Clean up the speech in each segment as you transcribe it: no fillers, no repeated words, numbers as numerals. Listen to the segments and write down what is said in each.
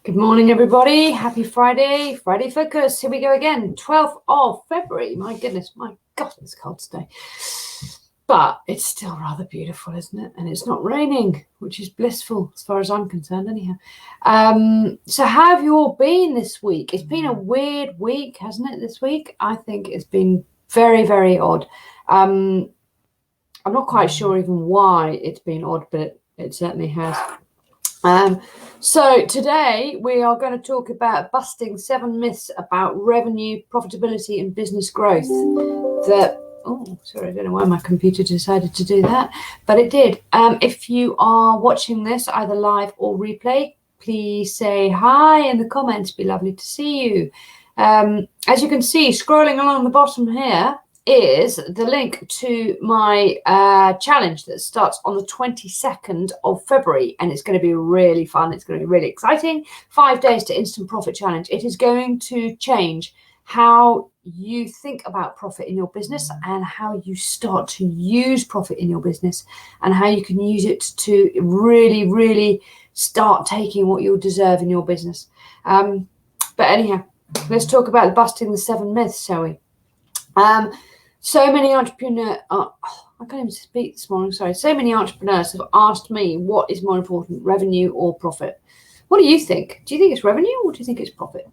Good morning, everybody. Happy Friday. Friday Focus. Here we go again. 12th of February. My goodness. My God, it's cold today. But it's still rather beautiful, isn't it? And it's not raining, which is blissful as far as I'm concerned anyhow. So how have you all been this week? It's been a weird week, hasn't it, this week? I think it's been very, very odd. I'm not quite sure even why it's been odd, but it certainly has. So today we are going to talk about busting 7 myths about revenue, profitability and business growth. I don't know why my computer decided to do that, but it did. If you are watching this either live or replay, please say hi in the comments. It'd be lovely to see you. As you can see, scrolling along the bottom here is the link to my challenge that starts on the 22nd of February, and it's going to be really fun. It's going to be really exciting. 5 days to instant profit challenge. It is going to change how you think about profit in your business and how you start to use profit in your business and how you can use it to really, really start taking what you deserve in your business. But anyhow, let's talk about busting the 7 myths, shall we? So many entrepreneurs, I can't even speak this morning, sorry. So many entrepreneurs have asked me what is more important, revenue or profit? What do you think? Do you think it's revenue or do you think it's profit?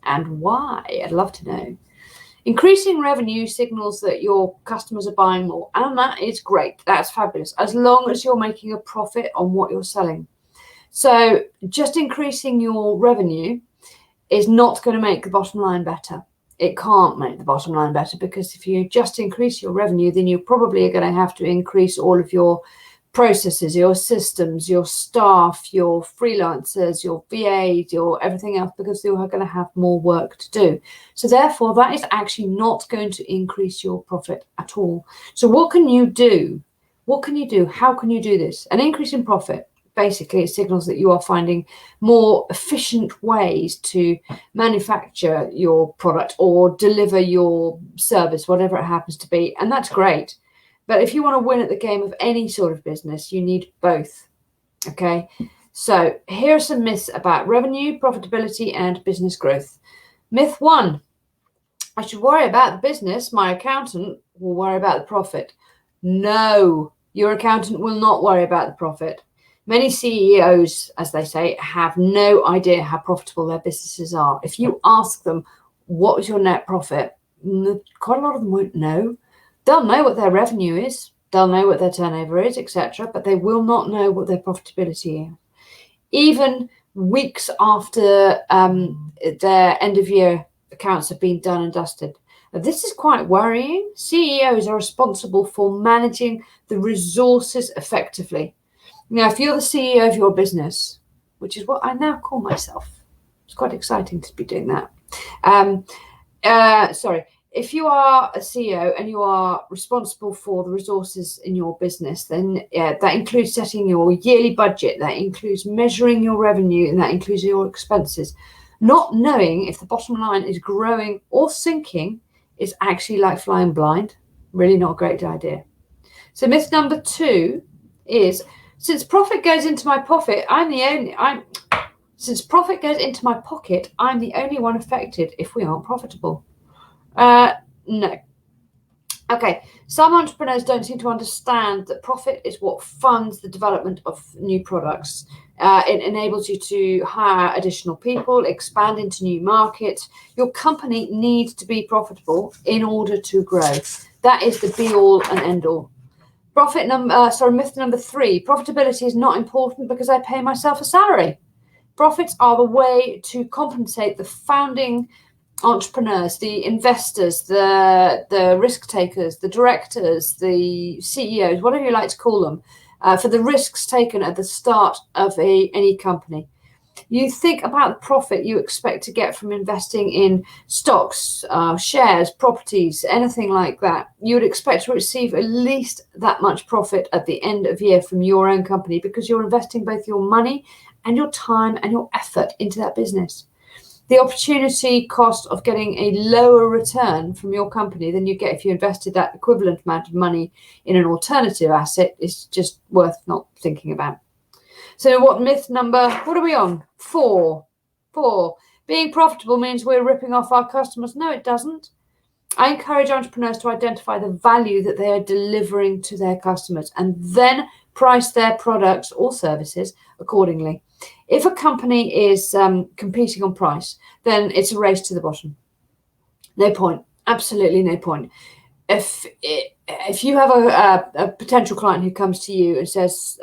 And why? I'd love to know. Increasing revenue signals that your customers are buying more, and that is great. That's fabulous, as long as you're making a profit on what you're selling. So just increasing your revenue is not going to make the bottom line better. It can't make the bottom line better, because if you just increase your revenue, then you probably are going to have to increase all of your processes, your systems, your staff, your freelancers, your VAs, your everything else, because you are going to have more work to do. So therefore, that is actually not going to increase your profit at all. So what can you do? What can you do? How can you do this? An increase in profit. Basically, it signals that you are finding more efficient ways to manufacture your product or deliver your service, whatever it happens to be. And that's great. But if you want to win at the game of any sort of business, you need both. Okay. So here are some myths about revenue, profitability, and business growth. Myth 1. I should worry about the business. My accountant will worry about the profit. No, your accountant will not worry about the profit. Many CEOs, as they say, have no idea how profitable their businesses are. If you ask them, what is your net profit? Quite a lot of them won't know. They'll know what their revenue is. They'll know what their turnover is, etc. But they will not know what their profitability is. Even weeks after their end of year accounts have been done and dusted. Now, this is quite worrying. CEOs are responsible for managing the resources effectively. Now, if you're the CEO of your business, which is what I now call myself, it's quite exciting to be doing that. If you are a CEO and you are responsible for the resources in your business, then that includes setting your yearly budget, that includes measuring your revenue, and that includes your expenses. Not knowing if the bottom line is growing or sinking is actually like flying blind. Really not a great idea. So myth number 2 is, since profit goes into my pocket, I'm the only one affected if we aren't profitable. No. Okay, some entrepreneurs don't seem to understand that profit is what funds the development of new products. It enables you to hire additional people, expand into new markets. Your company needs to be profitable in order to grow. That is the be-all and end-all. Myth number 3, profitability is not important because I pay myself a salary. Profits are the way to compensate the founding entrepreneurs, the investors, the risk takers, the directors, the CEOs, whatever you like to call them, for the risks taken at the start of any company. You think about the profit you expect to get from investing in stocks, shares, properties, anything like that. You would expect to receive at least that much profit at the end of year from your own company, because you're investing both your money and your time and your effort into that business. The opportunity cost of getting a lower return from your company than you get if you invested that equivalent amount of money in an alternative asset is just worth not thinking about. So what are we on? 4. 4, being profitable means we're ripping off our customers. No, it doesn't. I encourage entrepreneurs to identify the value that they are delivering to their customers and then price their products or services accordingly. If a company is competing on price, then it's a race to the bottom. No point. Absolutely no point. If you have a potential client who comes to you and says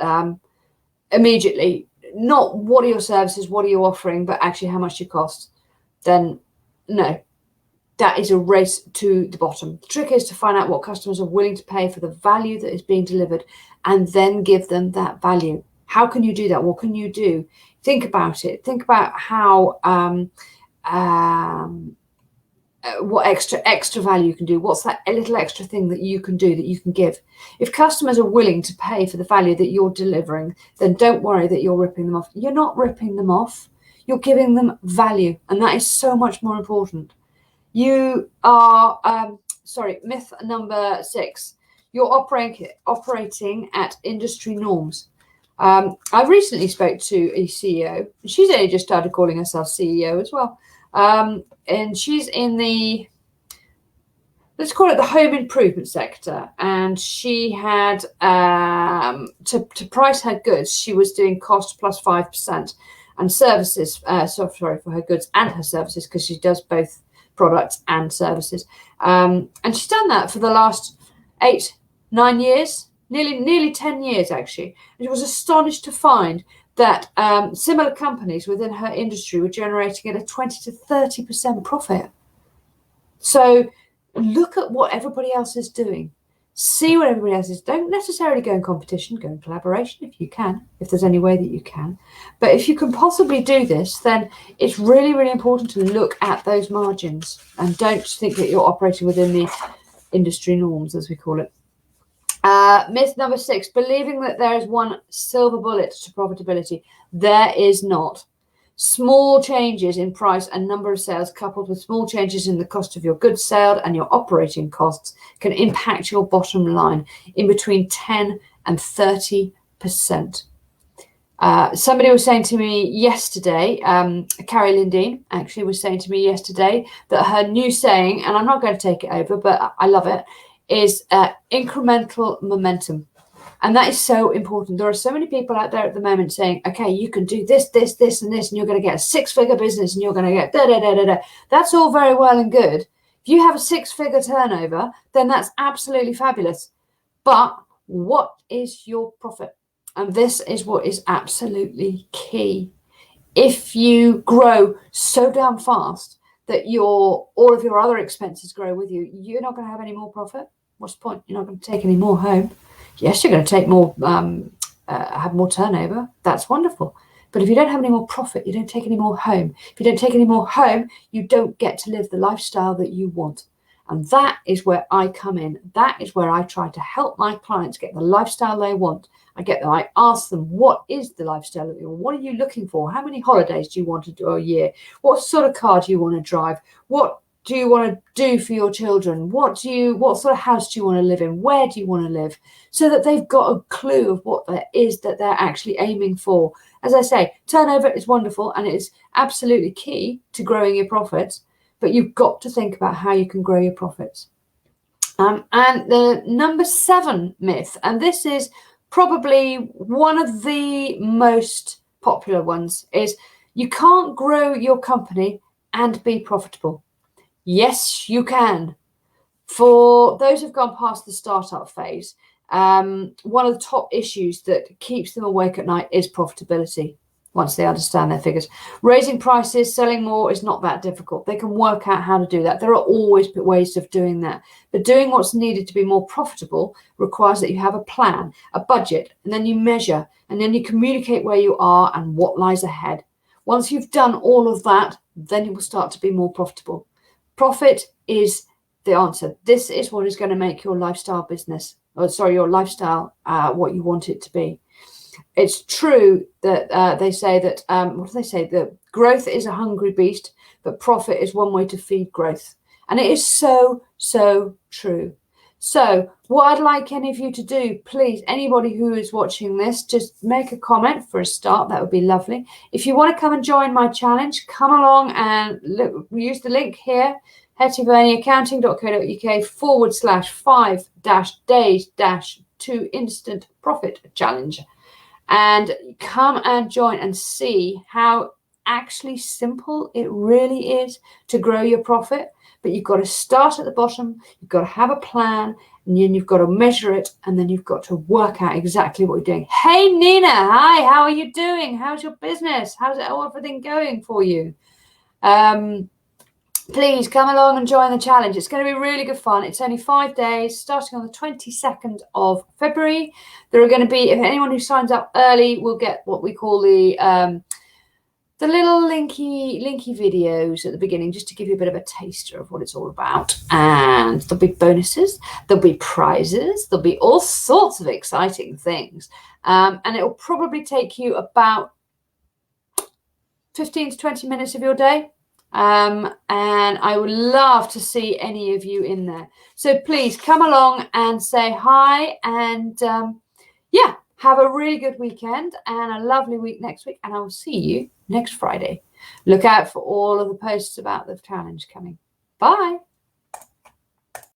immediately, not what are your services, what are you offering, but actually how much you cost, then no, that is a race to the bottom. The trick is to find out what customers are willing to pay for the value that is being delivered and then give them that value. How can you do that? What can you do? Think about it. Think about how what extra value you can do. What's that a little extra thing that you can do, that you can give? If customers are willing to pay for the value that you're delivering, then don't worry that you're ripping them off. You're not ripping them off. You're giving them value, and that is so much more important. You are myth number 6. You're operating at industry norms. I recently spoke to a CEO. She's only just started calling herself CEO as well. And she's in the, let's call it the home improvement sector. And she had, to price her goods, she was doing cost plus 5% and services, for her goods and her services, because she does both products and services. And she's done that for the last 8-9 years, nearly 10 years, actually. And she was astonished to find that similar companies within her industry were generating at a 20 to 30% profit. So look at what everybody else is doing. See what everybody else is. Don't necessarily go in competition, go in collaboration if you can, if there's any way that you can. But if you can possibly do this, then it's really, really important to look at those margins and don't think that you're operating within the industry norms, as we call it. Myth number 6, believing that there is one silver bullet to profitability. There is not. Small changes in price and number of sales coupled with small changes in the cost of your goods sold and your operating costs can impact your bottom line in between 10 and 30%. Somebody was saying to me yesterday, Carrie Lindeen actually was saying to me yesterday that her new saying, and I'm not going to take it over, but I love it, is incremental momentum. And that is so important. There are so many people out there at the moment saying, okay, you can do this, this, this, and this, and you're going to get a 6-figure business and you're going to get da-da-da-da-da. That's all very well and good. If you have a 6-figure turnover, then that's absolutely fabulous. But what is your profit? And this is what is absolutely key. If you grow so damn fast that all of your other expenses grow with you, you're not going to have any more profit. What's the point? You're not going to take any more home. Yes, you're going to take more, have more turnover. That's wonderful. But if you don't have any more profit, you don't take any more home. If you don't take any more home, you don't get to live the lifestyle that you want. And that is where I come in. That is where I try to help my clients get the lifestyle they want. I ask them, what is the lifestyle that you want? What are you looking for? How many holidays do you want to do a year? What sort of car do you want to drive? What do you want to do for your children? What sort of house do you want to live in? Where do you want to live? So that they've got a clue of what that is that they're actually aiming for. As I say, turnover is wonderful and it is absolutely key to growing your profits, but you've got to think about how you can grow your profits. And the number 7 myth, and this is probably one of the most popular ones, is you can't grow your company and be profitable. Yes, you can. For those who've gone past the startup phase, one of the top issues that keeps them awake at night is profitability. Once they understand their figures, raising prices, selling more is not that difficult. They can work out how to do that. There are always ways of doing that. But doing what's needed to be more profitable requires that you have a plan, a budget, and then you measure, and then you communicate where you are and what lies ahead. Once you've done all of that, then you will start to be more profitable. Profit is the answer. This is what is going to make your lifestyle business, your lifestyle, what you want it to be. It's true that they say that, what do they say? That growth is a hungry beast, but profit is one way to feed growth. And it is so, so true. So what I'd like any of you to do, please, anybody who is watching this, just make a comment for a start. That would be lovely. If you want to come and join my challenge, come along and use the link here, hettyverniaccounting.co.uk/5-days-to instant profit challenge. And come and join and see how actually simple it really is to grow your profit. But you've got to start at the bottom, you've got to have a plan, and then you've got to measure it, and then you've got to work out exactly what you're doing. Hey, Nina, hi, how are you doing? How's your business? How's everything going for you? Please come along and join the challenge. It's going to be really good fun. It's only 5 days, starting on the 22nd of February. There are going to be, if anyone who signs up early will get what we call the little linky videos at the beginning, just to give you a bit of a taster of what it's all about. And there'll be bonuses, there'll be prizes, there'll be all sorts of exciting things. And it'll probably take you about 15 to 20 minutes of your day. And I would love to see any of you in there. So please come along and say hi, and yeah, have a really good weekend and a lovely week next week, and I will see you next Friday. Look out for all of the posts about the challenge coming. Bye.